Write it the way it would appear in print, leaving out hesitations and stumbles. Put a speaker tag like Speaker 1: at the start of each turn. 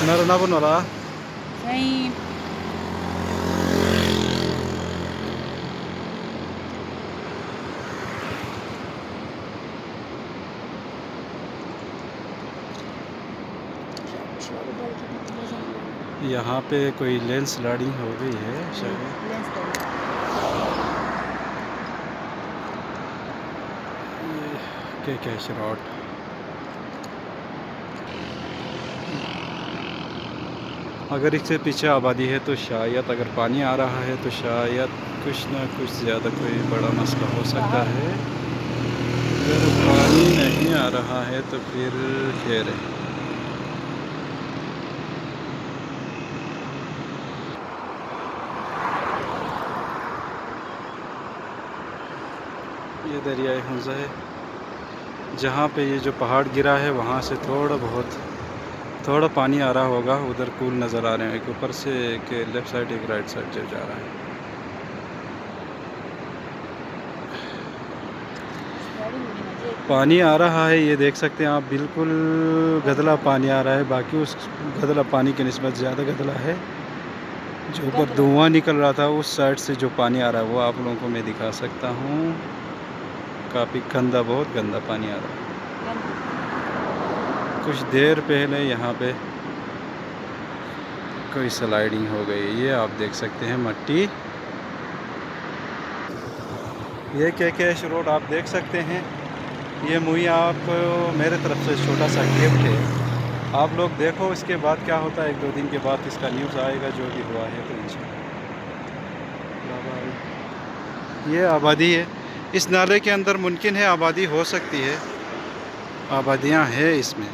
Speaker 1: Meron ako nora.
Speaker 2: Same.
Speaker 1: यहाँ पे कोई लैंडस्लाइडिंग हो गई है शायद। ये क्या शराट। अगर इससे पीछे आबादी है तो शायद अगर पानी आ रहा है तो शायद कुछ ना कुछ ज़्यादा कोई बड़ा मसला हो सकता है। अगर पानी नहीं आ रहा है तो फिर खैर है। ये दरियाए हुंज़ा है, जहाँ पे ये जो पहाड़ गिरा है वहाँ से थोड़ा पानी आ रहा होगा। उधर कूल नज़र आ रहे हैं, एक ऊपर से एक लेफ़्ट साइड एक राइट साइड से जा रहा है। पानी आ रहा है, ये देख सकते हैं आप, बिल्कुल गदला पानी आ रहा है। बाकी उस गदला पानी की निस्बत ज़्यादा गदला है। जो ऊपर धुआं निकल रहा था उस साइड से जो पानी आ रहा है वो आप लोगों को मैं दिखा सकता हूँ। काफ़ी गंदा, बहुत गंदा पानी आ रहा है। कुछ देर पहले यहाँ पे कोई स्लाइडिंग हो गई, ये आप देख सकते हैं मट्टी। ये KKH रोड आप देख सकते हैं। ये मुई आपको मेरे तरफ से छोटा सा गिफ्ट है। आप लोग देखो इसके बाद क्या होता है। 1-2 दिन के बाद इसका न्यूज़ आएगा जो भी हुआ है तो इंशाल्लाह। ये आबादी है, इस नाले के अंदर मुमकिन है आबादी हो सकती है, आबादियाँ हैं इसमें।